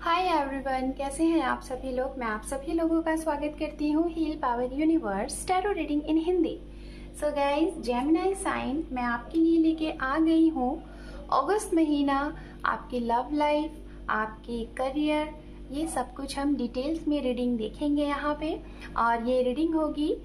Hi everyone, कैसे हैं आप सभी लोग। मैं आप सभी लोगों का स्वागत करती हूँ heal power universe tarot reading in Hindi. So guys, Gemini sign मैं आपके लिए लेके आ गई हूँ अगस्त महीना। आपकी लव लाइफ, आपकी करियर, ये सब कुछ हम डिटेल्स में रीडिंग देखेंगे यहाँ पे। और ये रीडिंग होगी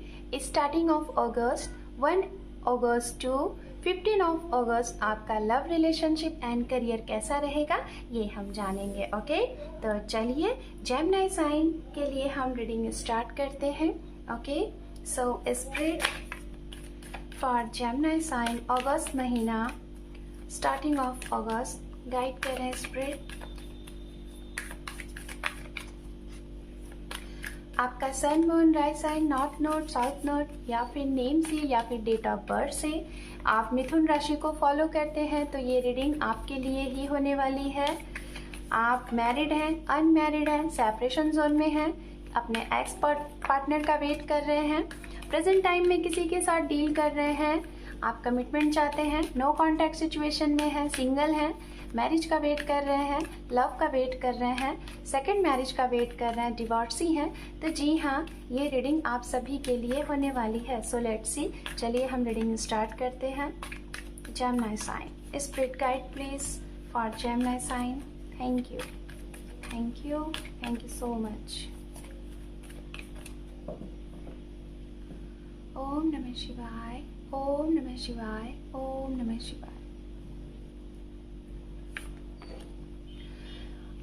starting of August 1 August to 15 of August. आपका लव रिलेशनशिप एंड करियर कैसा रहेगा ये हम जानेंगे। ओके, तो चलिए जेमिनी साइन के लिए हम रीडिंग स्टार्ट करते हैं। Okay, so spirit for Gemini sign अगस्त महीना, स्टार्टिंग ऑफ अगस्त गाइड करें स्प्रिट। आपका sun, moon, rise sign, north node, south node या फिर नेम से या फिर डेट ऑफ बर्थ से आप मिथुन राशि को फॉलो करते हैं तो ये रीडिंग आपके लिए ही होने वाली है। आप मैरिड हैं, अनमैरिड हैं, सेपरेशन जोन में हैं, अपने एक्स पार्टनर का वेट कर रहे हैं, प्रेजेंट टाइम में किसी के साथ डील कर रहे हैं, आप कमिटमेंट चाहते हैं, नो कॉन्टैक्ट सिचुएशन में हैं, सिंगल हैं, मैरिज का वेट कर रहे हैं, लव का वेट कर रहे हैं, सेकंड मैरिज का वेट कर रहे हैं, डिवोर्सी हैं, तो जी हाँ, ये रीडिंग आप सभी के लिए होने वाली है। सो लेट्स सी, चलिए हम रीडिंग स्टार्ट करते हैं। Gemini sign, spirit guide please for Gemini sign. Thank you, thank you, thank you so much. ओम नमः शिवाय, ओम नमः शिवाय, ओम नमः शिवाय।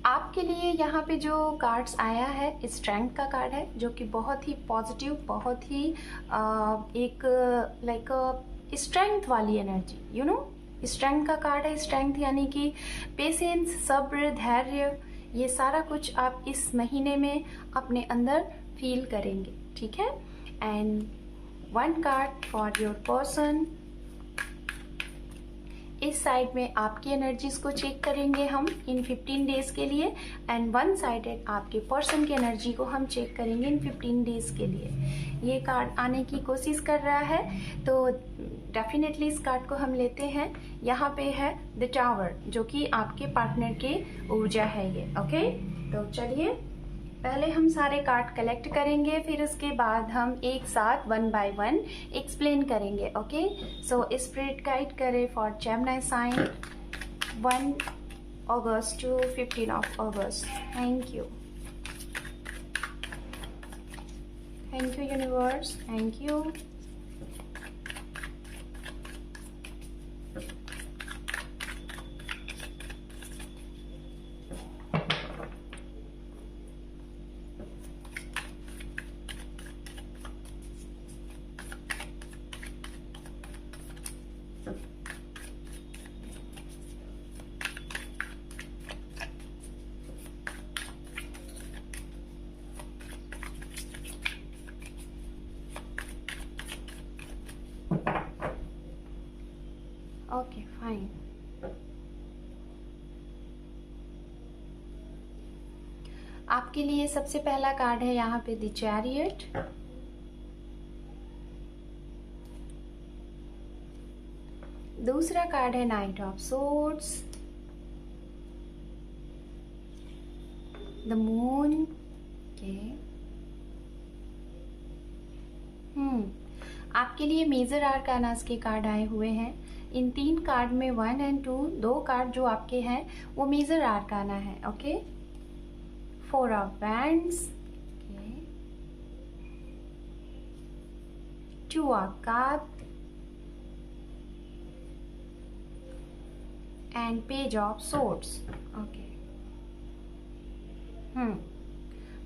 आपके लिए यहाँ पे जो कार्ड्स आया है स्ट्रेंथ का कार्ड है, जो कि बहुत ही पॉजिटिव, बहुत ही एक लाइक स्ट्रेंथ वाली एनर्जी, यू नो, स्ट्रेंथ का कार्ड है। स्ट्रेंथ यानी कि पेशेंस, सब्र, धैर्य, ये सारा कुछ आप इस महीने में अपने अंदर फील करेंगे, ठीक है। And one card for your person. इस साइड में आपकी एनर्जीज को चेक करेंगे हम इन 15 डेज के लिए, एंड वन साइडेड आपके पर्सन की एनर्जी को हम चेक करेंगे इन 15 डेज के लिए। ये कार्ड आने की कोशिश कर रहा है तो डेफिनेटली इस कार्ड को हम लेते हैं। यहाँ पे है द टावर, जो कि आपके पार्टनर की ऊर्जा है ये। ओके, तो चलिए पहले हम सारे कार्ड कलेक्ट करेंगे, फिर उसके बाद हम एक साथ 1 बाय 1 एक्सप्लेन करेंगे। ओके, सो स्पिरिट गाइड करें for Gemini sign 1 August to 15 of August. Thank you, thank you universe, thank you. Okay fine. आपके लिए सबसे पहला कार्ड है यहाँ पे द चैरियट। दूसरा कार्ड है knight of swords, the moon के। आपके लिए मेजर आर्कानास के कार्ड आए हुए हैं। इन 3 कार्ड में 1 एंड 2, 2 कार्ड जो आपके हैं वो मेजर आर्काना है। Okay, 4 of wands, 2 of cup and page of swords. Okay,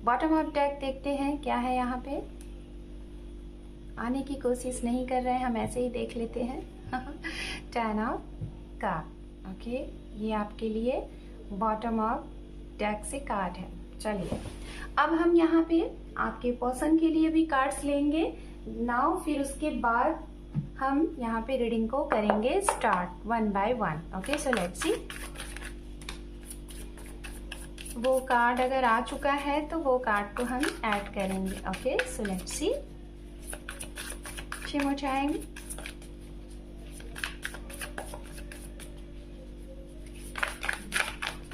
bottom of deck देखते हैं क्या है यहाँ पे। आने की कोशिश नहीं कर रहे हैं, हम ऐसे ही देख लेते हैं। 10 ऑफ कप। ओके, ये आपके लिए बॉटम ऑफ डेक से कार्ड है। चलिए अब हम यहाँ पे आपके पर्सन के लिए भी कार्ड्स लेंगे नाउ, फिर उसके बाद हम यहाँ पे रीडिंग को करेंगे start 1 by 1। Okay, so let's see. वो कार्ड अगर आ चुका है तो वो कार्ड को हम ऐड करेंगे। Okay, so let's C. More time.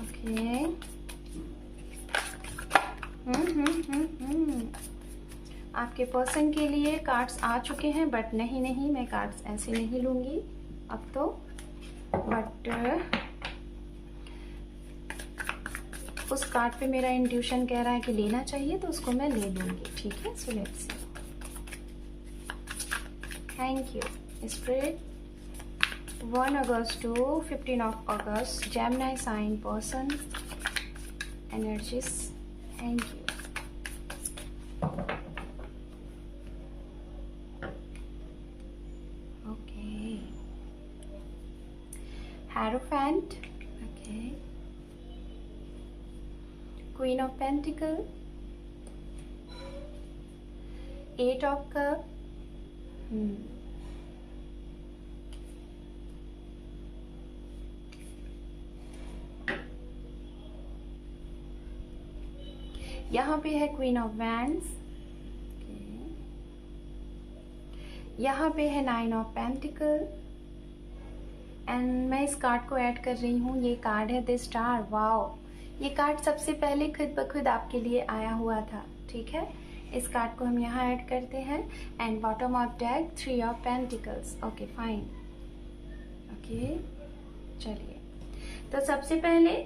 Okay, आपके पर्सन के लिए कार्ड्स आ चुके हैं, बट नहीं, मैं कार्ड्स ऐसे नहीं लूँगी अब तो, बट उस कार्ड पे मेरा इंट्यूशन कह रहा है कि लेना चाहिए, तो उसको मैं ले लूँगी, ठीक है। सो let's C. Thank you spirit. 1 August to 15 of August, Gemini sign person energies. Thank you. Okay. Hierophant. Okay. Queen of Pentacle. 8 of Cup. यहाँ पे है क्वीन ऑफ वैंड्स, यहाँ पे है 9 ऑफ पेंटिकल, एंड मैं इस कार्ड को ऐड कर रही हूँ। ये कार्ड है द स्टार। वाओ, ये कार्ड सबसे पहले खुद ब खुद आपके लिए आया हुआ था, ठीक है। इस कार्ड को हम यहाँ ऐड करते हैं। And bottom of deck 3 of pentacles. Okay fine, okay चलिए। तो सबसे पहले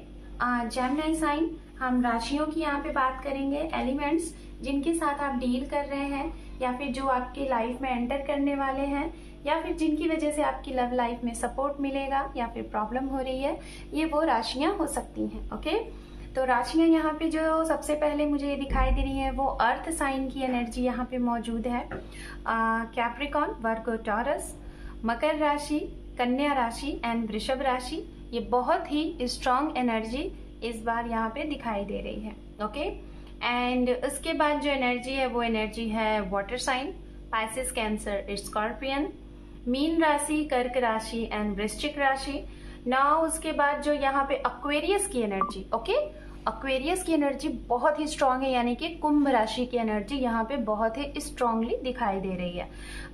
जेमिनी साइन, हम राशियों की यहाँ पे बात करेंगे, एलिमेंट्स जिनके साथ आप डील कर रहे हैं, या फिर जो आपके लाइफ में एंटर करने वाले हैं, या फिर जिनकी वजह से आपकी लव लाइफ में सपोर्ट मिलेगा या फिर प्रॉब्लम हो रही है, ये वो राशियां हो सकती हैं। ओके, तो राशियां यहाँ पे जो सबसे पहले मुझे ये दिखाई दे रही है वो अर्थ साइन की एनर्जी यहाँ पे मौजूद है। कैप्रिकॉन, वर्गो, टॉरस, मकर राशि, कन्या राशि एंड वृषभ राशि, ये बहुत ही स्ट्रॉन्ग एनर्जी इस बार यहाँ पे दिखाई दे रही है। ओके, एंड उसके बाद जो एनर्जी है वो एनर्जी है water sign, Pisces, cancer, scorpion, मीन राशि, कर्क राशि एंड वृश्चिक राशि। नाउ उसके बाद जो यहाँ पे एक्वेरियस की एनर्जी, ओके, एक्वेरियस की एनर्जी बहुत ही स्ट्रांग है, यानी कि कुंभ राशि की एनर्जी यहाँ पे बहुत ही स्ट्रांगली दिखाई दे रही है।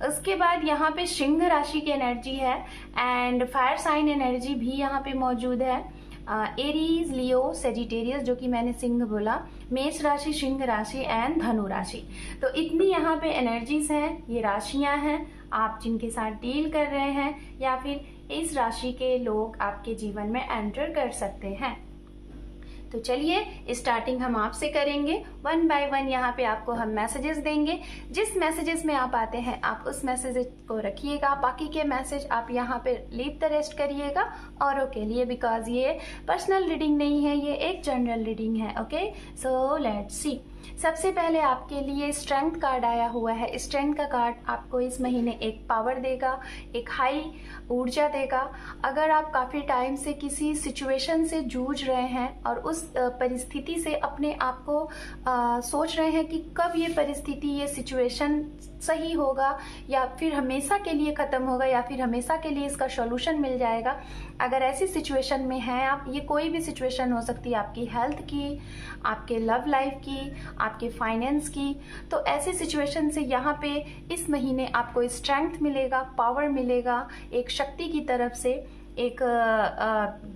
उसके बाद यहाँ पे सिंह राशि की एनर्जी है एंड फायर साइन एनर्जी भी यहाँ पे मौजूद है। एरीज, लियो, सेजिटेरियस, जो कि मैंने सिंह बोला, मेष राशि, सिंह राशि एंड धनु राशि। तो इतनी यहाँ पे एनर्जीज हैं, ये राशियां हैं आप जिनके साथ डील कर रहे हैं, या फिर इस राशि के लोग आपके जीवन में एंटर कर सकते हैं। तो चलिए स्टार्टिंग हम आपसे करेंगे, 1 बाय 1 यहाँ पे आपको हम मैसेजेस देंगे। जिस मैसेजेस में आप आते हैं आप उस मैसेज को रखिएगा, बाकी के मैसेज आप यहाँ पे लीव द रेस्ट करिएगा औरों के लिए, बिकॉज ये पर्सनल रीडिंग नहीं है, ये एक जनरल रीडिंग है। ओके, सो लेट्स सी। सबसे पहले आपके लिए स्ट्रेंथ कार्ड आया हुआ है। स्ट्रेंथ का कार्ड आपको इस महीने एक पावर देगा, एक हाई ऊर्जा देगा। अगर आप काफ़ी टाइम से किसी सिचुएशन से जूझ रहे हैं और उस परिस्थिति से अपने आप को सोच रहे हैं कि कब ये परिस्थिति, ये सिचुएशन सही होगा या फिर हमेशा के लिए ख़त्म होगा या फिर हमेशा के लिए इसका सॉल्यूशन मिल जाएगा, अगर ऐसी सिचुएशन में हैं आप, ये कोई भी सिचुएशन हो सकती है, आपकी हेल्थ की, आपके लव लाइफ की, आपके फाइनेंस की, तो ऐसी सिचुएशन से यहाँ पे इस महीने आपको स्ट्रेंथ मिलेगा, पावर मिलेगा, एक शक्ति की तरफ से, एक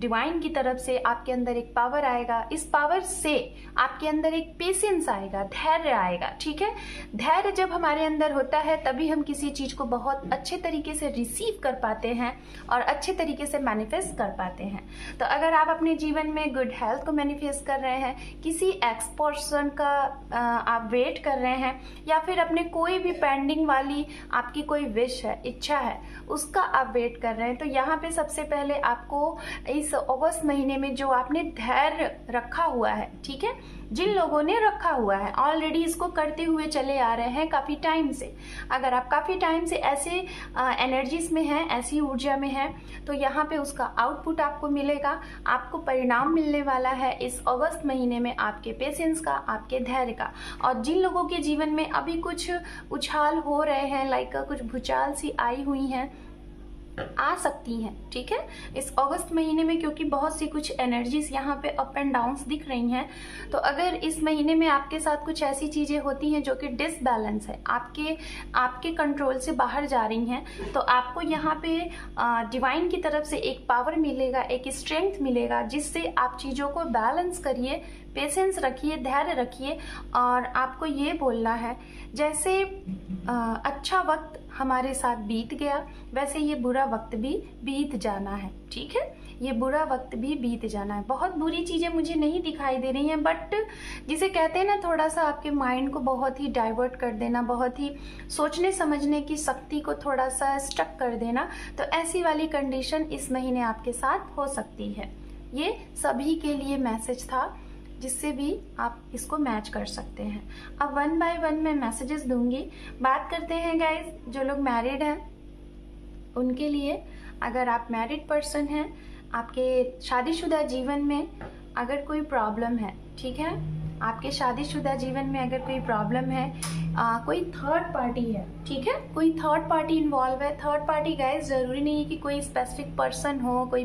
डिवाइन की तरफ से आपके अंदर एक पावर आएगा। इस पावर से आपके अंदर एक पेशेंस आएगा, धैर्य आएगा, ठीक है। धैर्य जब हमारे अंदर होता है तभी हम किसी चीज़ को बहुत अच्छे तरीके से रिसीव कर पाते हैं और अच्छे तरीके से मैनिफेस्ट कर पाते हैं। तो अगर आप अपने जीवन में गुड हेल्थ को मैनिफेस्ट कर रहे हैं, किसी एक्स पर्सन का आप वेट कर रहे हैं, या फिर अपने कोई भी पेंडिंग वाली आपकी कोई विश है, इच्छा है, उसका आप वेट कर रहे हैं, तो यहाँ पे सबसे पहले आपको इस अगस्त महीने में जो आपने धैर्य रखा हुआ है, ठीक है, जिन लोगों ने रखा हुआ है ऑलरेडी इसको करते हुए चले आ रहे हैं काफ़ी टाइम से, अगर आप काफ़ी टाइम से ऐसे एनर्जीज में हैं, ऐसी ऊर्जा में हैं, तो यहाँ पे उसका आउटपुट आपको मिलेगा, आपको परिणाम मिलने वाला है इस अगस्त महीने में, आपके पेशेंस का, आपके धैर्य का। और जिन लोगों के जीवन में अभी कुछ उछाल हो रहे हैं, लाइक कुछ भूचाल सी आई हुई हैं, आ सकती हैं, ठीक है, इस अगस्त महीने में, क्योंकि बहुत सी कुछ एनर्जीज यहाँ पे अप एंड डाउन्स दिख रही हैं। तो अगर इस महीने में आपके साथ कुछ ऐसी चीजें होती हैं जो कि डिसबैलेंस है, आपके कंट्रोल से बाहर जा रही हैं, तो आपको यहाँ पे डिवाइन की तरफ से एक पावर मिलेगा, एक स्ट्रेंथ मिलेगा, जिससे आप चीजों को बैलेंस करिए, पेशेंस रखिए, धैर्य रखिए। और आपको ये बोलना है, जैसे अच्छा वक्त हमारे साथ बीत गया, वैसे ये बुरा वक्त भी बीत जाना है, ठीक है, ये बुरा वक्त भी बीत जाना है। बहुत बुरी चीजें मुझे नहीं दिखाई दे रही हैं, बट जिसे कहते हैं ना, थोड़ा सा आपके माइंड को बहुत ही डाइवर्ट कर देना, बहुत ही सोचने समझने की शक्ति को थोड़ा सा स्टक कर देना, तो ऐसी वाली कंडीशन इस महीने आपके साथ हो सकती है। ये सभी के लिए मैसेज था, जिससे भी आप इसको मैच कर सकते हैं। अब 1 बाय 1 मैं मैसेजेस दूंगी। बात करते हैं गाइस, जो लोग मैरिड हैं उनके लिए। अगर आप मैरिड पर्सन हैं, आपके शादीशुदा जीवन में अगर कोई प्रॉब्लम है, ठीक है, आपके शादीशुदा जीवन में अगर कोई प्रॉब्लम है, कोई थर्ड पार्टी है, ठीक है, कोई थर्ड पार्टी इन्वॉल्व है। थर्ड पार्टी गाइस जरूरी नहीं है कि कोई स्पेसिफिक पर्सन हो, कोई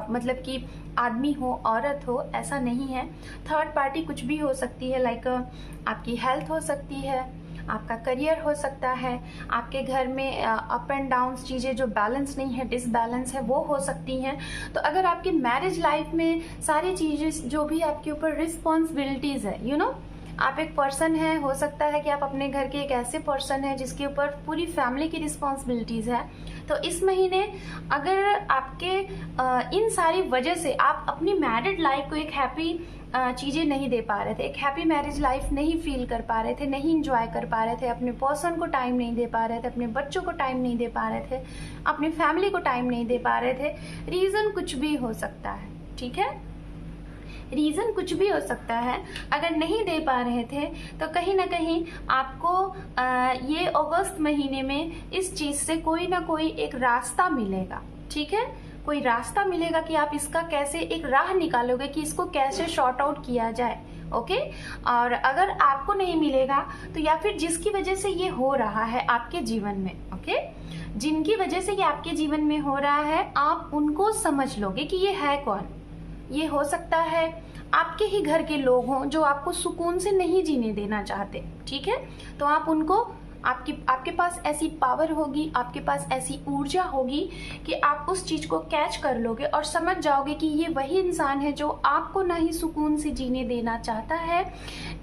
मतलब कि आदमी हो, औरत हो, ऐसा नहीं है। थर्ड पार्टी कुछ भी हो सकती है, लाइक आपकी हेल्थ हो सकती है, आपका करियर हो सकता है, आपके घर में अप एंड डाउन चीज़ें जो बैलेंस नहीं है, डिसबैलेंस है, वो हो सकती हैं। तो अगर आपकी मैरिज लाइफ में सारी चीज़ें जो भी आपके ऊपर रिस्पॉन्सिबिलिटीज है, यू नो, आप एक पर्सन है, हो सकता है कि आप अपने घर के एक ऐसे पर्सन है जिसके ऊपर पूरी फैमिली की रिस्पॉन्सिबिलिटीज है। तो इस महीने अगर आपके इन सारी वजह से आप अपनी मैरिड लाइफ को एक हैप्पी चीज़ें नहीं दे पा रहे थे, एक हैप्पी मैरिज लाइफ नहीं फील कर पा रहे थे, नहीं इंजॉय कर पा रहे थे, अपने पर्सन को टाइम नहीं दे पा रहे थे, अपने बच्चों को टाइम नहीं दे पा रहे थे, अपनी फैमिली को टाइम नहीं दे पा रहे थे, रीज़न कुछ भी हो सकता है, ठीक है, रीज़न कुछ भी हो सकता है। अगर नहीं दे पा रहे थे तो कहीं ना कहीं आपको ये अगस्त महीने में इस चीज़ से कोई ना कोई एक रास्ता मिलेगा, ठीक है, कोई रास्ता मिलेगा कि आप इसका कैसे एक राह निकालोगे कि इसको कैसे शॉर्ट आउट किया जाए, ओके। और अगर आपको नहीं मिलेगा तो या फिर जिसकी वजह से ये हो रहा है आपके जीवन में, ओके, जिनकी वजह से ये आपके जीवन में हो रहा है, आप उनको समझ लोगे कि ये है कौन। ये हो सकता है आपके ही घर के लोग हों जो आपको सुकून से नहीं जीने देना चाहते, ठीक है, तो आप उनको, आपके पास ऐसी पावर होगी, आपके पास ऐसी ऊर्जा होगी कि आप उस चीज को कैच कर लोगे और समझ जाओगे कि ये वही इंसान है जो आपको ना ही सुकून से जीने देना चाहता है,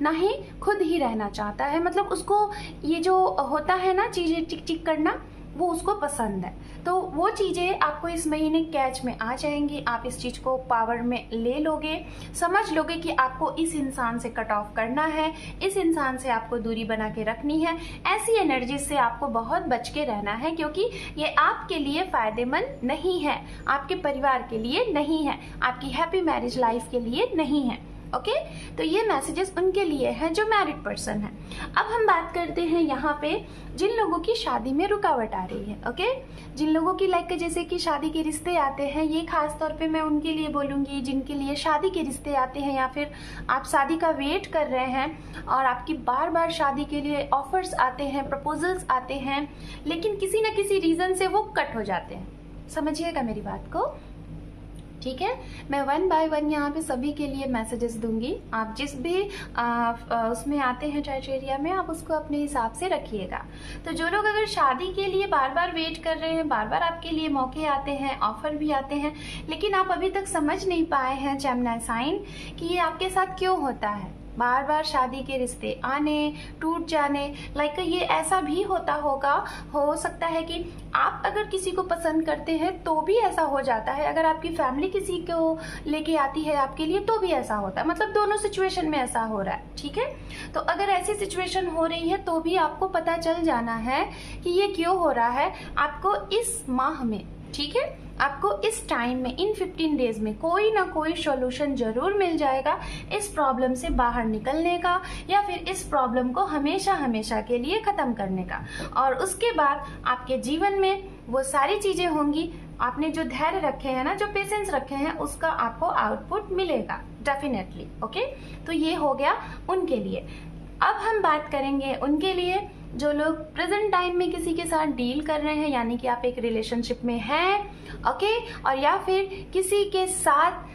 ना ही खुद ही रहना चाहता है। मतलब उसको ये जो होता है ना चीजें टिक टिक करना, वो उसको पसंद है। तो वो चीज़ें आपको इस महीने कैच में आ जाएंगी, आप इस चीज़ को पावर में ले लोगे, समझ लोगे कि आपको इस इंसान से कट ऑफ करना है, इस इंसान से आपको दूरी बना के रखनी है, ऐसी एनर्जी से आपको बहुत बच के रहना है, क्योंकि ये आपके लिए फायदेमंद नहीं है, आपके परिवार के लिए नहीं है, आपकी हैप्पी मैरिज लाइफ के लिए नहीं है, ओके। तो ये मैसेजेस उनके लिए हैं जो मैरिड पर्सन है। अब हम बात करते हैं यहाँ पे जिन लोगों की शादी में रुकावट आ रही है, ओके, जिन लोगों की लाइक जैसे कि शादी के रिश्ते आते हैं, ये खास तौर पे मैं उनके लिए बोलूँगी जिनके लिए शादी के रिश्ते आते हैं, या फिर आप शादी का वेट कर रहे हैं और आपकी बार बार शादी के लिए ऑफर्स आते हैं, प्रपोजल्स आते हैं, लेकिन किसी न किसी रीज़न से वो कट हो जाते हैं। समझिएगा मेरी बात को, ठीक है। मैं 1 बाय 1 यहाँ पे सभी के लिए मैसेजेस दूंगी, आप जिस भी उसमें आते हैं क्राइटेरिया में, आप उसको अपने हिसाब से रखिएगा। तो जो लोग अगर शादी के लिए बार बार वेट कर रहे हैं, बार बार आपके लिए मौके आते हैं, ऑफर भी आते हैं, लेकिन आप अभी तक समझ नहीं पाए हैं जेमिनी साइन कि ये आपके साथ क्यों होता है, बार बार शादी के रिश्ते आने, टूट जाने, लाइक ये ऐसा भी होता होगा, हो सकता है कि आप अगर किसी को पसंद करते हैं तो भी ऐसा हो जाता है, अगर आपकी फैमिली किसी को लेके आती है आपके लिए तो भी ऐसा होता है, मतलब दोनों सिचुएशन में ऐसा हो रहा है, ठीक है। तो अगर ऐसी सिचुएशन हो रही है तो भी आपको पता चल जाना है कि ये क्यों हो रहा है। आपको इस माह में, ठीक है, आपको इस टाइम में, इन 15 डेज में कोई ना कोई सॉल्यूशन जरूर मिल जाएगा इस प्रॉब्लम से बाहर निकलने का, या फिर इस प्रॉब्लम को हमेशा हमेशा के लिए खत्म करने का। और उसके बाद आपके जीवन में वो सारी चीजें होंगी, आपने जो धैर्य रखे हैं ना, जो पेशेंस रखे हैं, उसका आपको आउटपुट मिलेगा डेफिनेटली, ओके। तो ये हो गया उनके लिए। अब हम बात करेंगे उनके लिए जो लोग प्रेजेंट टाइम में किसी के साथ डील कर रहे हैं, यानी कि आप एक रिलेशनशिप में हैं, ओके, और या फिर किसी के साथ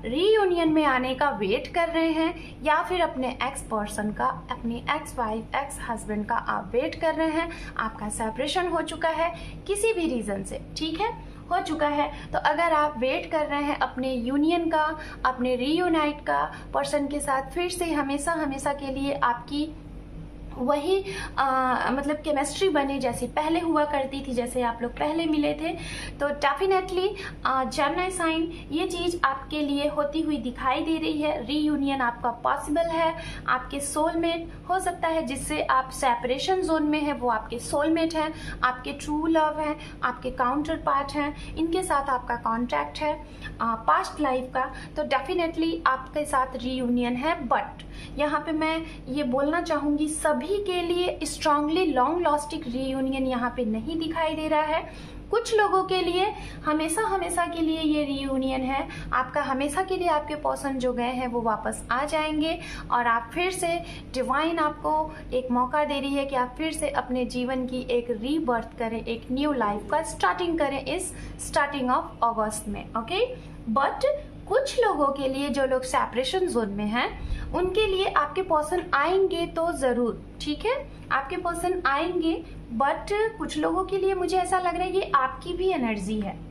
रीयूनियन में आने का वेट कर रहे हैं, या फिर अपने एक्स पर्सन का, अपनी एक्स वाइफ, एक्स हस्बैंड का आप वेट कर रहे हैं, आपका सेपरेशन हो चुका है किसी भी रीजन से, ठीक है, हो चुका है। तो अगर आप वेट कर रहे हैं अपने यूनियन का, अपने रीयूनाइट का पर्सन के साथ, फिर से हमेशा हमेशा के लिए आपकी वही मतलब केमिस्ट्री बने जैसी पहले हुआ करती थी, जैसे आप लोग पहले मिले थे, तो डेफिनेटली जेमिनी साइन ये चीज़ आपके लिए होती हुई दिखाई दे रही है। रीयूनियन आपका पॉसिबल है, आपके सोलमेट हो सकता है जिससे आप सेपरेशन जोन में है, वो आपके सोलमेट है, आपके ट्रू लव है, आपके काउंटर पार्ट हैं, इनके साथ आपका कॉन्ट्रैक्ट है पास्ट लाइफ का, तो डेफिनेटली आपके साथ रीयूनियन है। बट यहाँ पे मैं ये बोलना चाहूँगी सभी के लिए स्ट्रांगली लॉन्ग लास्टिंग रीयूनियन यहाँ पे नहीं दिखाई दे रहा है। कुछ लोगों के लिए हमेशा हमेशा के लिए ये रीयूनियन है, आपका हमेशा के लिए आपके पर्सन जो गए हैं वो वापस आ जाएंगे और आप फिर से, डिवाइन आपको एक मौका दे रही है कि आप फिर से अपने जीवन की एक रीबर्थ करें, एक न्यू लाइफ का स्टार्टिंग करें इस स्टार्टिंग ऑफ अगस्त में, ओके। बट कुछ लोगों के लिए, जो लोग सेपरेशन जोन में हैं, उनके लिए आपके पर्सन आएंगे तो ज़रूर, ठीक है, आपके पर्सन आएंगे। बट कुछ लोगों के लिए मुझे ऐसा लग रहा है ये आपकी भी एनर्जी है,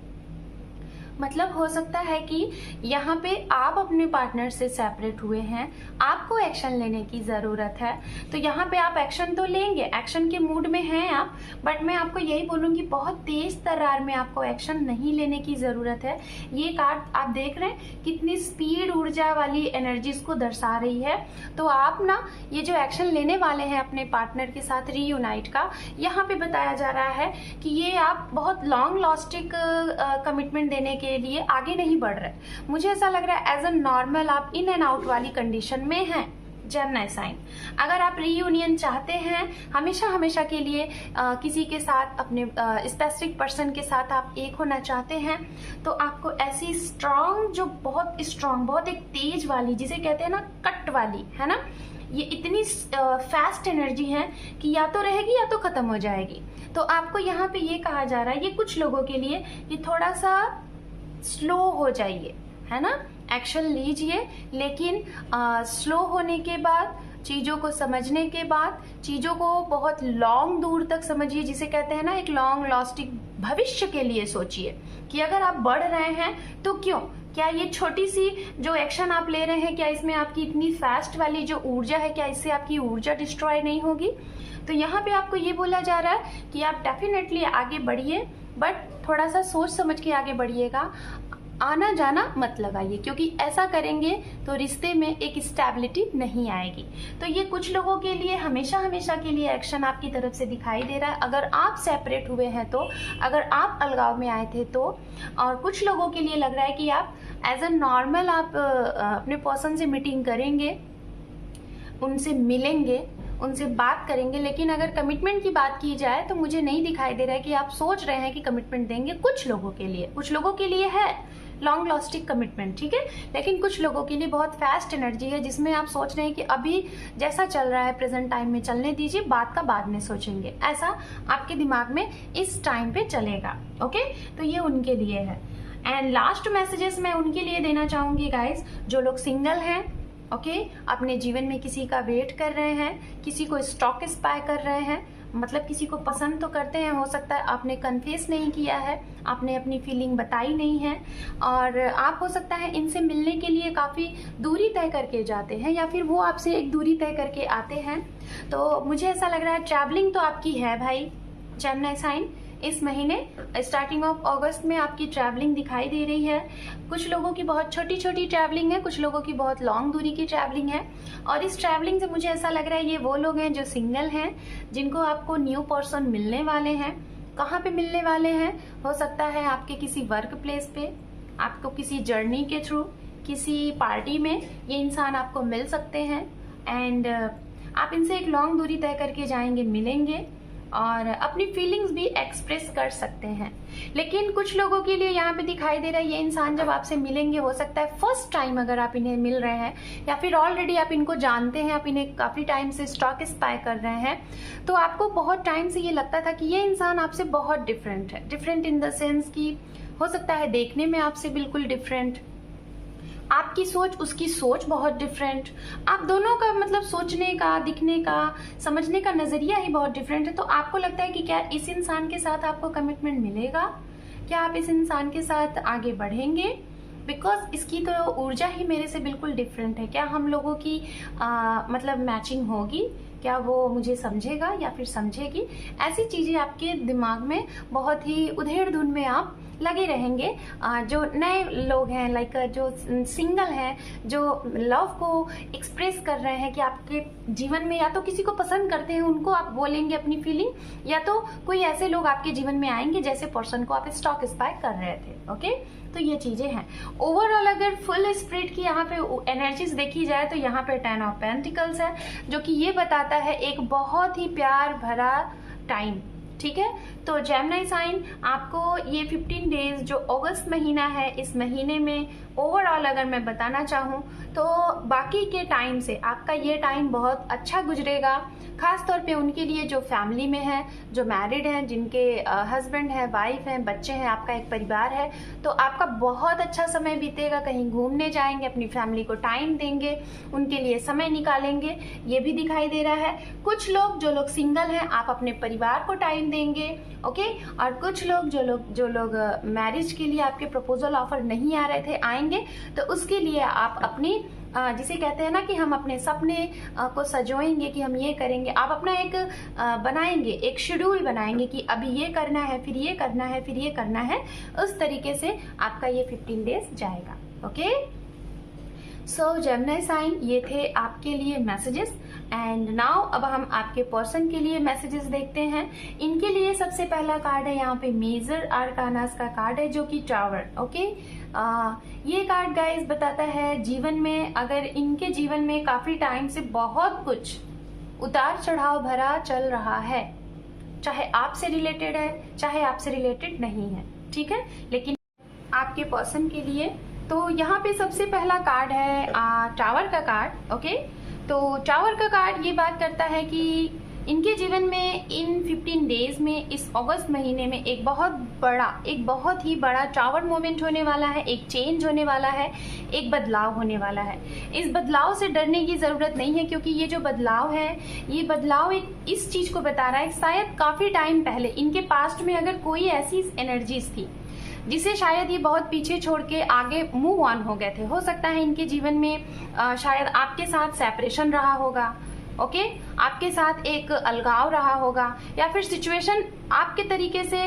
मतलब हो सकता है कि यहाँ पे आप अपने पार्टनर से सेपरेट हुए हैं, आपको एक्शन लेने की ज़रूरत है, तो यहाँ पे आप एक्शन तो लेंगे, एक्शन के मूड में हैं आप, बट मैं आपको यही बोलूँगी बहुत तेज़ तर्रार में आपको एक्शन नहीं लेने की ज़रूरत है। ये कार्ड आप देख रहे हैं कितनी स्पीड, ऊर्जा वाली एनर्जीज को दर्शा रही है, तो आप ना ये जो एक्शन लेने वाले हैं अपने पार्टनर के साथ रीयूनाइट का, यहाँ पे बताया जा रहा है कि ये आप बहुत लॉन्ग लास्टिंग कमिटमेंट देने के लिए आगे नहीं बढ़ रहे। मुझे ऐसा लग रहा है एज अ नॉर्मल आप इन एंड आउट वाली कंडीशन में हैं जेमिनी साइन। अगर आप रीयूनियन चाहते हैं हमेशा हमेशा के लिए किसी के साथ, अपने स्पेसिफिक पर्सन के साथ आप एक होना चाहते हैं, तो आपको ऐसी स्ट्रांग, जो बहुत स्ट्रांग, बहुत एक तेज वाली, जिसे कहते हैं ना कट वाली, है ना, ये इतनी फास्ट एनर्जी है कि या तो रहेगी या तो खत्म हो जाएगी। तो आपको यहाँ पे ये कहा जा रहा है, ये कुछ लोगों के लिए कि थोड़ा सा स्लो हो जाइए, है ना, एक्शन लीजिए, लेकिन स्लो होने के बाद, चीज़ों को समझने के बाद, चीज़ों को बहुत लॉन्ग दूर तक समझिए, जिसे कहते हैं ना एक लॉन्ग लास्टिंग भविष्य के लिए सोचिए कि अगर आप बढ़ रहे हैं तो क्यों, क्या ये छोटी सी जो एक्शन आप ले रहे हैं, क्या इसमें आपकी इतनी फास्ट वाली जो ऊर्जा है, क्या इससे आपकी ऊर्जा डिस्ट्रॉय नहीं होगी। तो यहाँ पे आपको ये बोला जा रहा है कि आप डेफिनेटली आगे बढ़िए, बट थोड़ा सा सोच समझ के आगे बढ़िएगा, आना जाना मत लगाइए, क्योंकि ऐसा करेंगे तो रिश्ते में एक स्टेबिलिटी नहीं आएगी। तो ये कुछ लोगों के लिए हमेशा हमेशा के लिए एक्शन आपकी तरफ से दिखाई दे रहा है, अगर आप सेपरेट हुए हैं तो, अगर आप अलगाव में आए थे तो। और कुछ लोगों के लिए लग रहा है कि आप एज अ नॉर्मल आप अपने पर्सन से मीटिंग करेंगे, उनसे मिलेंगे, उनसे बात करेंगे, लेकिन अगर कमिटमेंट की बात की जाए तो मुझे नहीं दिखाई दे रहा है कि आप सोच रहे हैं कि कमिटमेंट देंगे। कुछ लोगों के लिए है लॉन्ग लास्टिंग कमिटमेंट, ठीक है, लेकिन कुछ लोगों के लिए बहुत फास्ट एनर्जी है, जिसमें आप सोच रहे हैं कि अभी जैसा चल रहा है प्रेजेंट टाइम में चलने दीजिए, बात का बाद में सोचेंगे, ऐसा आपके दिमाग में इस टाइम पे चलेगा, ओके। तो ये उनके लिए है। एंड लास्ट मैसेजेस मैं उनके लिए देना चाहूंगी गाइज, जो लोग सिंगल हैं, ओके, अपने जीवन में किसी का वेट कर रहे हैं, किसी को स्टॉक स्पाई कर रहे हैं, मतलब किसी को पसंद तो करते हैं, हो सकता है आपने कन्फेस नहीं किया है, आपने अपनी फीलिंग बताई नहीं है, और आप हो सकता है इनसे मिलने के लिए काफ़ी दूरी तय करके जाते हैं, या फिर वो आपसे एक दूरी तय करके आते हैं। तो मुझे ऐसा लग रहा है ट्रैवलिंग तो आपकी है भाई जेमिनी साइन, इस महीने स्टार्टिंग ऑफ अगस्त में आपकी ट्रैवलिंग दिखाई दे रही है। कुछ लोगों की बहुत छोटी छोटी ट्रैवलिंग है, कुछ लोगों की बहुत लॉन्ग दूरी की ट्रैवलिंग है, और इस ट्रैवलिंग से मुझे ऐसा लग रहा है ये वो लोग हैं जो सिंगल हैं, जिनको आपको न्यू पर्सन मिलने वाले हैं। कहाँ पे मिलने वाले हैं, हो सकता है आपके किसी वर्क प्लेस पे, आपको किसी जर्नी के थ्रू, किसी पार्टी में ये इंसान आपको मिल सकते हैं, एंड आप इनसे एक लॉन्ग दूरी तय करके जाएंगे, मिलेंगे, और अपनी फीलिंग्स भी एक्सप्रेस कर सकते हैं। लेकिन कुछ लोगों के लिए यहाँ पे दिखाई दे रहा है ये इंसान जब आपसे मिलेंगे, हो सकता है फर्स्ट टाइम अगर आप इन्हें मिल रहे हैं या फिर ऑलरेडी आप इनको जानते हैं, आप इन्हें काफ़ी टाइम से स्टॉक स्पाई कर रहे हैं, तो आपको बहुत टाइम से ये लगता था कि ये इंसान आपसे बहुत डिफरेंट है। डिफरेंट इन द सेंस कि हो सकता है देखने में आपसे बिल्कुल डिफरेंट, आपकी सोच उसकी सोच बहुत डिफरेंट, आप दोनों का मतलब सोचने का, दिखने का, समझने का नज़रिया ही बहुत डिफरेंट है। तो आपको लगता है कि क्या इस इंसान के साथ आपको कमिटमेंट मिलेगा, क्या आप इस इंसान के साथ आगे बढ़ेंगे, बिकॉज इसकी तो ऊर्जा ही मेरे से बिल्कुल डिफरेंट है। क्या हम लोगों की मतलब मैचिंग होगी, क्या वो मुझे समझेगा या फिर समझेगी, ऐसी चीज़ें आपके दिमाग में बहुत ही उधेड़ धुन में आप लगे रहेंगे। जो नए लोग हैं, लाइक जो सिंगल हैं, जो लव को एक्सप्रेस कर रहे हैं कि आपके जीवन में या तो किसी को पसंद करते हैं उनको आप बोलेंगे अपनी फीलिंग, या तो कोई ऐसे लोग आपके जीवन में आएंगे जैसे पर्सन को आप स्टॉक स्पाई कर रहे थे। ओके, तो ये चीजें हैं। ओवरऑल अगर फुल स्प्रिट की यहाँ पे एनर्जीज देखी जाए तो यहाँ पे 10 ऑफ पेंटिकल्स है, जो कि ये बताता है एक बहुत ही प्यार भरा टाइम। ठीक है, तो जेमिनी साइन आपको ये 15 डेज जो अगस्त महीना है, इस महीने में ओवरऑल अगर मैं बताना चाहूँ तो बाकी के टाइम से आपका ये टाइम बहुत अच्छा गुजरेगा। खास तौर पे उनके लिए जो फैमिली में है, जो मैरिड हैं, जिनके हस्बैंड है, वाइफ हैं, बच्चे हैं, आपका एक परिवार है, तो आपका बहुत अच्छा समय बीतेगा। कहीं घूमने जाएंगे, अपनी फैमिली को टाइम देंगे, उनके लिए समय निकालेंगे, ये भी दिखाई दे रहा है। कुछ लोग जो लोग सिंगल हैं, आप अपने परिवार को टाइम देंगे। ओके, और कुछ लोग जो लोग मैरिज के लिए आपके प्रपोजल ऑफर नहीं आ रहे थे, आएंगे, तो उसके लिए आप अपनी जिसे कहते हैं ना कि हम अपने सपने को सजोएंगे कि हम ये करेंगे, आप अपना एक बनाएंगे, एक शेड्यूल बनाएंगे कि अभी ये करना है, फिर ये करना है, फिर ये करना है। उस तरीके से आपका ये 15 डेज जाएगा। ओके, सो जेमिनी साइन, ये थे आपके लिए मैसेजेस। एंड नाउ अब हम आपके पर्सन के लिए मैसेजेस देखते हैं। इनके लिए सबसे पहला कार्ड है यहाँ पे मेजर आर्कानास का कार्ड है, जो कि टावर। ओके, ये कार्ड गाइस बताता है जीवन में, अगर इनके जीवन में काफी टाइम से बहुत कुछ उतार चढ़ाव भरा चल रहा है, चाहे आपसे रिलेटेड है, चाहे आपसे रिलेटेड नहीं है। ठीक है, लेकिन आपके पर्सन के लिए तो यहाँ पे सबसे पहला कार्ड है टावर का कार्ड। ओके, तो टावर का कार्ड ये बात करता है कि इनके जीवन में इन 15 डेज में, इस अगस्त महीने में एक बहुत ही बड़ा टावर मोमेंट होने वाला है, एक चेंज होने वाला है, एक बदलाव होने वाला है। इस बदलाव से डरने की ज़रूरत नहीं है, क्योंकि ये जो बदलाव है, ये बदलाव एक इस चीज़ को बता रहा है, शायद काफ़ी टाइम पहले इनके पास्ट में अगर कोई ऐसी एनर्जीज थी जिसे शायद ये बहुत पीछे छोड़ के आगे मूव ऑन हो गए थे। हो सकता है इनके जीवन में शायद आपके साथ सेपरेशन रहा होगा। ओके, आपके साथ एक अलगाव रहा होगा, या फिर सिचुएशन आपके तरीके से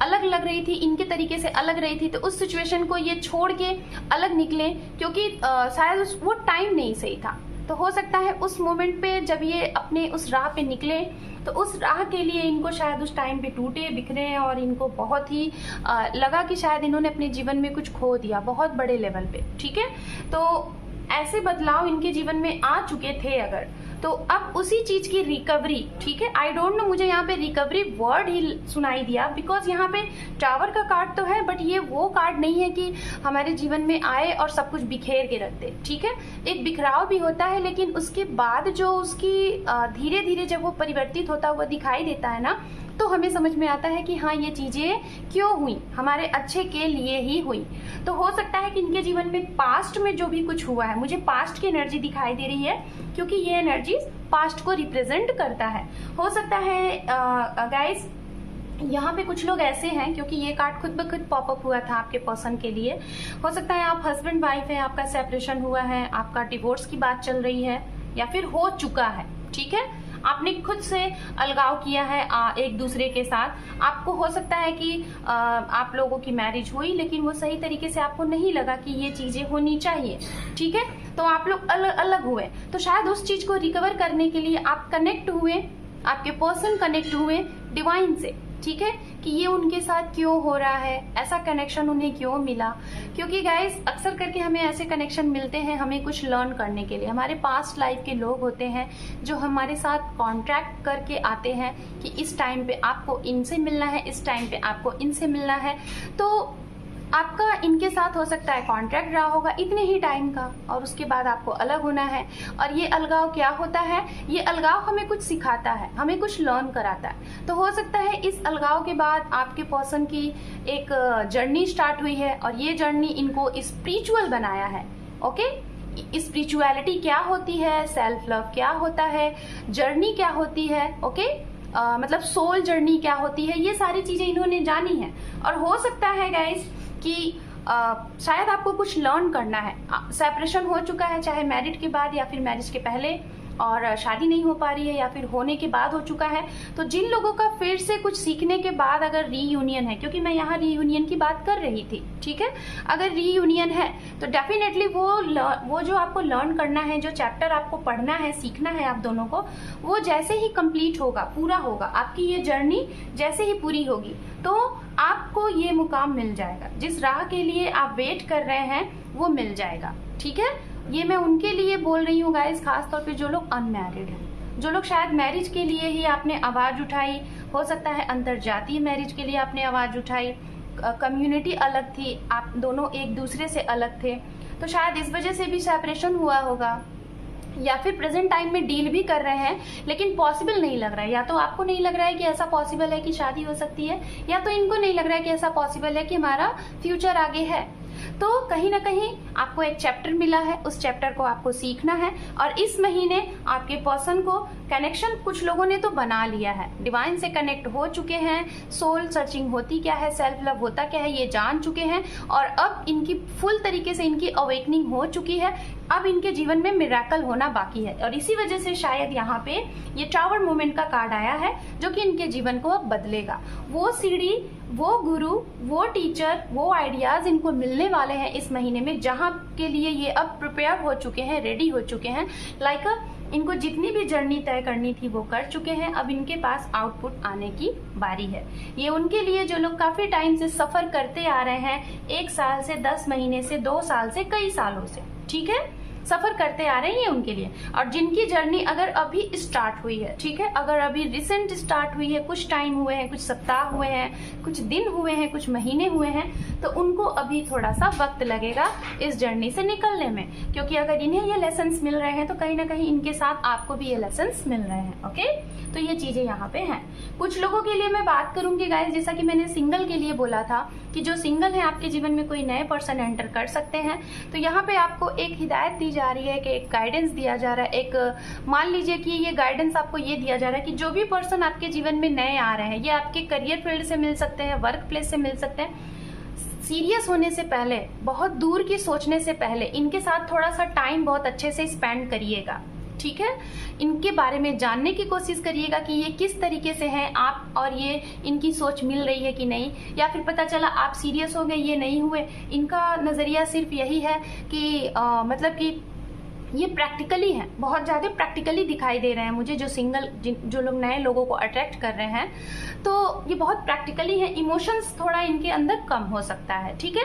अलग लग रही थी, इनके तरीके से अलग रही थी, तो उस सिचुएशन को ये छोड़ के अलग निकले, क्योंकि शायद वो टाइम नहीं सही था। तो हो सकता है उस मोमेंट पे जब ये अपने उस राह पे निकले, तो उस राह के लिए इनको शायद उस टाइम पे टूटे बिखरे और इनको बहुत ही लगा कि शायद इन्होंने अपने जीवन में कुछ खो दिया बहुत बड़े लेवल पे। ठीक है, तो ऐसे बदलाव इनके जीवन में आ चुके थे अगर, तो अब उसी चीज की रिकवरी। ठीक है, आई डोंट नो, मुझे यहाँ पे रिकवरी वर्ड ही सुनाई दिया, बिकॉज यहाँ पे टावर का कार्ड तो है, बट ये वो कार्ड नहीं है कि हमारे जीवन में आए और सब कुछ बिखेर के रख दे। ठीक है, एक बिखराव भी होता है, लेकिन उसके बाद जो उसकी धीरे धीरे जब वो परिवर्तित होता हुआ दिखाई देता है ना, तो हमें समझ में आता है कि हाँ, ये चीजें क्यों हुई, हमारे अच्छे के लिए ही हुई। तो हो सकता है कि इनके जीवन में पास्ट में जो भी कुछ हुआ है, मुझे पास्ट की एनर्जी दिखाई दे रही है, क्योंकि ये एनर्जी पास्ट को रिप्रेजेंट करता है। हो सकता है गाइस यहाँ पे कुछ लोग ऐसे हैं, क्योंकि ये कार्ड खुद ब खुद पॉपअप हुआ था आपके पर्सन के लिए। हो सकता है आप हस्बैंड वाइफ है, आपका सेपरेशन हुआ है, आपका डिवोर्स की बात चल रही है, या फिर हो चुका है। ठीक है, आपने खुद से अलगाव किया है एक दूसरे के साथ। आपको हो सकता है कि आप लोगों की मैरिज हुई, लेकिन वो सही तरीके से आपको नहीं लगा कि ये चीजें होनी चाहिए। ठीक है, तो आप लोग अलग अलग हुए, तो शायद उस चीज को रिकवर करने के लिए आप कनेक्ट हुए, आपके पर्सन कनेक्ट हुए डिवाइन से। ठीक है, कि ये उनके साथ क्यों हो रहा है, ऐसा कनेक्शन उन्हें क्यों मिला। क्योंकि गाइस अक्सर करके हमें ऐसे कनेक्शन मिलते हैं हमें कुछ लर्न करने के लिए। हमारे पास्ट लाइफ के लोग होते हैं जो हमारे साथ कॉन्ट्रैक्ट करके आते हैं कि इस टाइम पे आपको इनसे मिलना है, इस टाइम पे आपको इनसे मिलना है। तो आपका इनके साथ हो सकता है कॉन्ट्रैक्ट रहा होगा इतने ही टाइम का, और उसके बाद आपको अलग होना है। और ये अलगाव क्या होता है, ये अलगाव हमें कुछ सिखाता है, हमें कुछ लर्न कराता है। तो हो सकता है इस अलगाव के बाद आपके पर्सन की एक जर्नी स्टार्ट हुई है और ये जर्नी इनको स्पिरिचुअल बनाया है। ओके, स्पिरिचुअलिटी क्या होती है, सेल्फ लव क्या होता है, जर्नी क्या होती है, ओके, मतलब सोल जर्नी क्या होती है, ये सारी चीजें इन्होंने जानी है। और हो सकता है गाइस कि शायद आपको कुछ लर्न करना है। सेपरेशन हो चुका है, चाहे मैरिड के बाद या फिर मैरिज के पहले, और शादी नहीं हो पा रही है या फिर होने के बाद हो चुका है। तो जिन लोगों का फिर से कुछ सीखने के बाद अगर रीयूनियन है, क्योंकि मैं यहाँ रीयूनियन की बात कर रही थी, ठीक है, अगर रीयूनियन है तो डेफिनेटली वो जो आपको लर्न करना है, जो चैप्टर आपको पढ़ना है, सीखना है आप दोनों को, वो जैसे ही कंप्लीट होगा, पूरा होगा, आपकी ये जर्नी जैसे ही पूरी होगी तो आपको ये मुकाम मिल जाएगा। जिस राह के लिए आप वेट कर रहे हैं वो मिल जाएगा, ठीक है। ये मैं उनके लिए बोल रही हूँ गाइस, खास तौर पे जो लोग अनमैरिड हैं, जो लोग शायद मैरिज के लिए ही आपने आवाज उठाई, हो सकता है अंतरजातीय मैरिज के लिए आपने आवाज उठाई, कम्युनिटी अलग थी, आप दोनों एक दूसरे से अलग थे, तो शायद इस वजह से भी सेपरेशन हुआ होगा। या फिर प्रेजेंट टाइम में डील भी कर रहे हैं लेकिन पॉसिबल नहीं लग रहा है। या तो आपको नहीं लग रहा है कि ऐसा पॉसिबल है कि शादी हो सकती है, या तो इनको नहीं लग रहा है कि ऐसा पॉसिबल है कि हमारा फ्यूचर आगे है। तो कहीं ना कहीं आपको एक चैप्टर मिला है, उस चैप्टर को आपको सीखना है। और इस महीने आपके पर्सन को कनेक्शन कुछ लोगों ने तो बना लिया है, डिवाइन से कनेक्ट हो चुके हैं, सोल सर्चिंग होती क्या है, सेल्फ लव होता क्या है ये जान चुके हैं, और अब इनकी फुल तरीके से इनकी अवेकनिंग हो चुकी है। अब इनके जीवन में मिरेकल होना बाकी है, और इसी वजह से शायद यहाँ पे ये टावर मोमेंट का कार्ड आया है जो कि इनके जीवन को अब बदलेगा। वो सीढ़ी, वो गुरु, वो टीचर, वो आइडियाज इनको मिलने वाले हैं इस महीने में, जहाँ के लिए ये अब प्रिपेयर हो चुके हैं, रेडी हो चुके हैं। लाइक इनको जितनी भी जर्नी तय करनी थी वो कर चुके हैं, अब इनके पास आउटपुट आने की बारी है। ये उनके लिए जो लोग काफी टाइम से सफर करते आ रहे हैं, 1 साल से, 10 महीने से, 2 साल से, कई सालों से, ठीक है, सफर करते आ रहे हैं ये उनके लिए। और जिनकी जर्नी अगर अभी स्टार्ट हुई है, ठीक है, अगर अभी रिसेंट स्टार्ट हुई है, कुछ टाइम हुए हैं, कुछ सप्ताह हुए हैं, कुछ दिन हुए हैं, कुछ महीने हुए हैं, तो उनको अभी थोड़ा सा वक्त लगेगा इस जर्नी से निकलने में। क्योंकि अगर इन्हें ये लेसन्स मिल रहे हैं तो कहीं ना कहीं इनके साथ आपको भी ये लेसन्स मिल रहे हैं। ओके, तो ये चीजें यहाँ पे हैं। कुछ लोगों के लिए मैं बात करूंगी गाइस, जैसा कि मैंने सिंगल के लिए बोला था कि जो सिंगल है आपके जीवन में कोई नए पर्सन एंटर कर सकते हैं। तो यहाँ पे आपको एक हिदायत दी जा रही है कि एक गाइडेंस दिया जा रहा है। एक मान लीजिए कि ये गाइडेंस आपको ये दिया जा रहा है कि जो भी पर्सन आपके जीवन में नए आ रहे हैं, ये आपके करियर फील्ड से मिल सकते हैं, वर्क प्लेस से मिल सकते हैं, सीरियस होने से पहले, बहुत दूर की सोचने से पहले इनके साथ थोड़ा सा टाइम बहुत अच्छे से स्पेंड करिएगा, ठीक है। इनके बारे में जानने की कोशिश करिएगा कि ये किस तरीके से हैं आप, और ये इनकी सोच मिल रही है कि नहीं, या फिर पता चला आप सीरियस हो गए, ये नहीं हुए। इनका नजरिया सिर्फ यही है कि मतलब कि ये प्रैक्टिकली है, बहुत ज्यादा प्रैक्टिकली दिखाई दे रहे हैं मुझे, जो सिंगल जो लोग नए लोगों को अट्रैक्ट कर रहे हैं, तो ये बहुत प्रैक्टिकली है। इमोशंस थोड़ा इनके अंदर कम हो सकता है, ठीक है।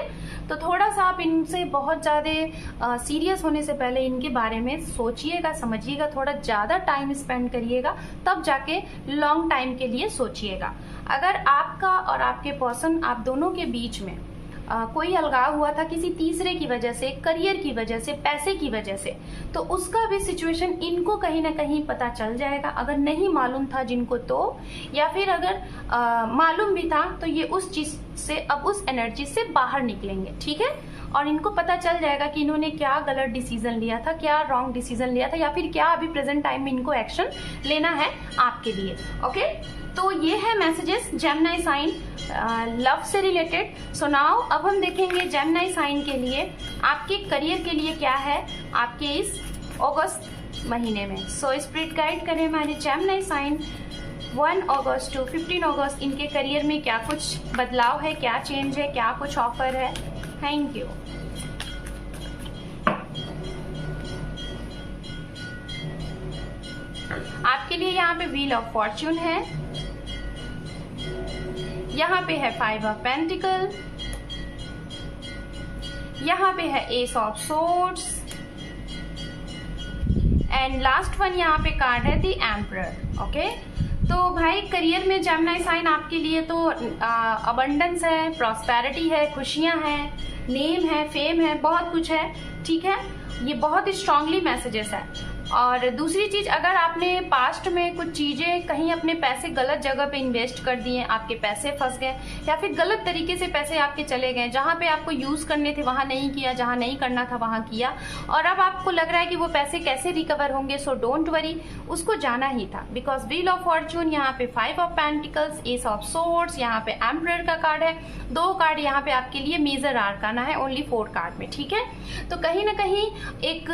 तो थोड़ा सा आप इनसे बहुत ज्यादा सीरियस होने से पहले इनके बारे में सोचिएगा, समझिएगा, थोड़ा ज्यादा टाइम स्पेंड करिएगा, तब जाके लॉन्ग टाइम के लिए सोचिएगा। अगर आपका और आपके पर्सन, आप दोनों के बीच में कोई अलगाव हुआ था किसी तीसरे की वजह से, करियर की वजह से, पैसे की वजह से, तो उसका भी सिचुएशन इनको कहीं ना कहीं पता चल जाएगा। अगर नहीं मालूम था जिनको तो, या फिर अगर मालूम भी था तो ये उस चीज से, अब उस एनर्जी से बाहर निकलेंगे, ठीक है। और इनको पता चल जाएगा कि इन्होंने क्या गलत डिसीजन लिया था, क्या रॉन्ग डिसीजन लिया था, या फिर क्या अभी प्रेजेंट टाइम में इनको एक्शन लेना है आपके लिए। ओके, तो ये है मैसेजेस जेमिनी साइन लव से रिलेटेड। सो नाउ अब हम देखेंगे जेमिनी साइन के लिए आपके करियर के लिए क्या है आपके इस अगस्त महीने में। सो स्पिरिट गाइड करें हमारे जेमिनी साइन 1 अगस्त टू 15 अगस्त, इनके करियर में क्या कुछ बदलाव है, क्या चेंज है, क्या कुछ ऑफर है। Thank you. आपके लिए यहाँ पे व्हील ऑफ फॉर्च्यून है, यहाँ पे है 5 ऑफ पेंटिकल, यहाँ पे है S of swords, and last one यहाँ पे कार्ड है द एम्परर। ओके, तो भाई करियर में जेमिनी साइन आपके लिए तो अबंडेंस है, प्रॉस्पेरिटी है, खुशियां हैं, नेम है, फेम है, बहुत कुछ है। ठीक है, ये बहुत ही स्ट्रांगली मैसेजेस है। और दूसरी चीज, अगर आपने पास्ट में कुछ चीजें कहीं अपने पैसे गलत जगह पे इन्वेस्ट कर दिए, आपके पैसे फंस गए, या फिर गलत तरीके से पैसे आपके चले गए, जहां पे आपको यूज करने थे वहां नहीं किया, जहां नहीं करना था वहां किया, और अब आपको लग रहा है कि वो पैसे कैसे रिकवर होंगे, सो डोंट वरी, उसको जाना ही था। बिकॉज व्हील ऑफ फॉर्चून, यहाँ पे 5 of pentacles, S of swords, यहाँ पे एम्परर का कार्ड है, 2 कार्ड यहाँ पे आपके लिए मेजर आर्काना है, ओनली 4 कार्ड में। ठीक है, तो कहीं ना कहीं एक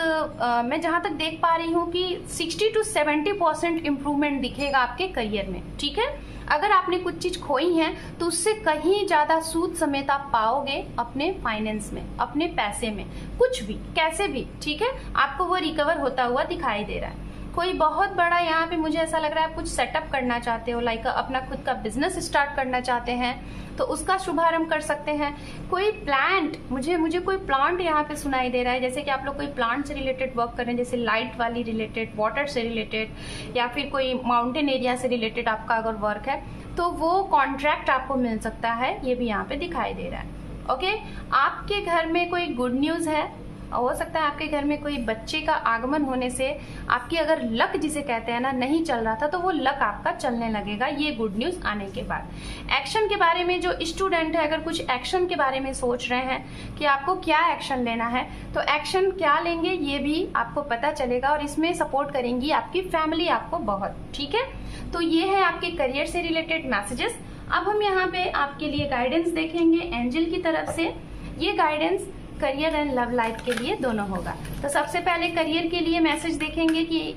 मैं जहां तक देख पा रही हूँ कि 60 to 70% इंप्रूवमेंट दिखेगा आपके करियर में। ठीक है, अगर आपने कुछ चीज खोई है तो उससे कहीं ज्यादा सूद समेत आप पाओगे अपने फाइनेंस में, अपने पैसे में, कुछ भी कैसे भी। ठीक है, आपको वो रिकवर होता हुआ दिखाई दे रहा है। कोई बहुत बड़ा यहाँ पे मुझे ऐसा लग रहा है आप कुछ सेटअप करना चाहते हो, लाइक अपना खुद का बिजनेस स्टार्ट करना चाहते हैं तो उसका शुभारंभ कर सकते हैं। कोई प्लांट, मुझे कोई प्लांट यहाँ पे सुनाई दे रहा है, जैसे कि आप लोग कोई प्लांट से रिलेटेड वर्क कर रहे हैं, जैसे लाइट वाली रिलेटेड, वाटर से रिलेटेड, या फिर कोई माउंटेन एरिया से रिलेटेड आपका अगर वर्क है तो वो कॉन्ट्रैक्ट आपको मिल सकता है, ये भी यहाँ पे दिखाई दे रहा है। ओके, आपके घर में कोई गुड न्यूज है, हो सकता है आपके घर में कोई बच्चे का आगमन होने से आपकी अगर लक जिसे कहते हैं ना नहीं चल रहा था तो वो लक आपका चलने लगेगा, ये गुड न्यूज आने के बाद। एक्शन के बारे में, जो स्टूडेंट है अगर कुछ एक्शन के बारे में सोच रहे हैं कि आपको क्या एक्शन लेना है, तो एक्शन क्या लेंगे ये भी आपको पता चलेगा, और इसमें सपोर्ट करेंगी आपकी फैमिली आपको बहुत। ठीक है, तो ये है आपके करियर से रिलेटेड मैसेजेस। अब हम यहाँ पे आपके लिए गाइडेंस देखेंगे एंजल की तरफ से। ये guidance career and love life के लिए दोनों होगा। तो सबसे पहले करियर के लिए मैसेज देखेंगे कि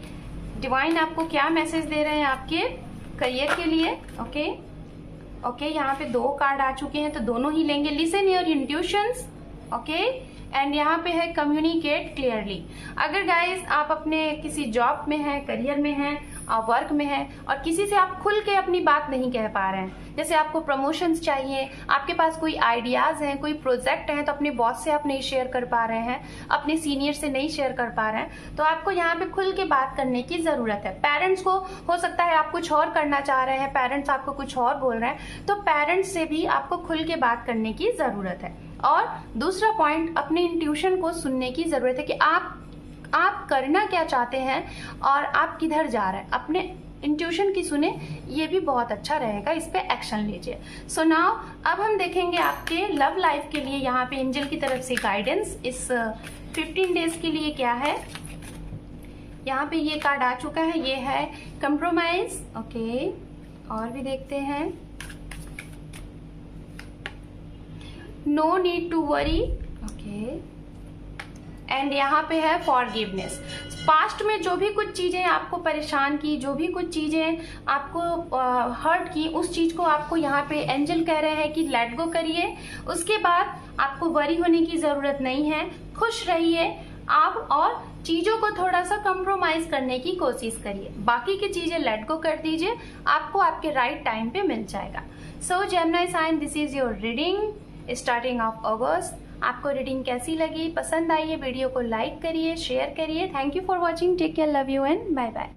डिवाइन आपको क्या मैसेज दे रहे हैं आपके करियर के लिए। ओके, यहाँ पे 2 कार्ड आ चुके हैं तो दोनों ही लेंगे। Listen your intuitions, okay, and यहाँ पे है कम्युनिकेट क्लियरली। अगर गाइस आप अपने किसी जॉब में हैं, करियर में हैं, वर्क में हैं और किसी से आप खुल के अपनी बात नहीं कह पा रहे हैं, जैसे आपको प्रमोशंस चाहिए, आपके पास कोई आइडियाज हैं, कोई प्रोजेक्ट है तो अपने बॉस से आप नहीं शेयर कर पा रहे हैं, अपने सीनियर से नहीं शेयर कर पा रहे हैं, तो आपको यहाँ पे खुल के बात करने की जरूरत है। पेरेंट्स को हो सकता है आप कुछ और करना चाह रहे हैं, पेरेंट्स आपको कुछ और बोल रहे हैं, तो पेरेंट्स से भी आपको खुल के बात करने की जरूरत है। और दूसरा पॉइंट, अपने इंट्यूशन को सुनने की जरूरत है कि आप करना क्या चाहते हैं और आप किधर जा रहे हैं, अपने इंट्यूशन की सुने, ये भी बहुत अच्छा रहेगा, इस पे एक्शन लीजिए। सो नाउ अब हम देखेंगे आपके लव लाइफ के लिए यहाँ पे एंजल की तरफ से गाइडेंस इस 15 डेज के लिए क्या है। यहाँ पे ये कार्ड आ चुका है, ये है कंप्रोमाइज। ओके, और भी देखते हैं। No need to worry, okay, and यहाँ पे है फॉरगिवनेस। पास्ट में जो भी कुछ चीजें आपको परेशान की, जो भी कुछ चीजें आपको हर्ट की, उस चीज को आपको यहाँ पे एंजल कह रहे हैं कि लेट गो करिए। उसके बाद आपको वरी होने की जरूरत नहीं है, खुश रहिए आप और चीजों को थोड़ा सा कंप्रोमाइज करने की कोशिश करिए, बाकी की चीजें लेट गो कर दीजिए, आपको आपके राइट टाइम पे मिल जाएगा। So Gemini sign, this is your reading starting of August. आपको रीडिंग कैसी लगी, पसंद आई है, वीडियो को लाइक करिए, शेयर करिए। Thank you for watching, take care, love you and bye bye.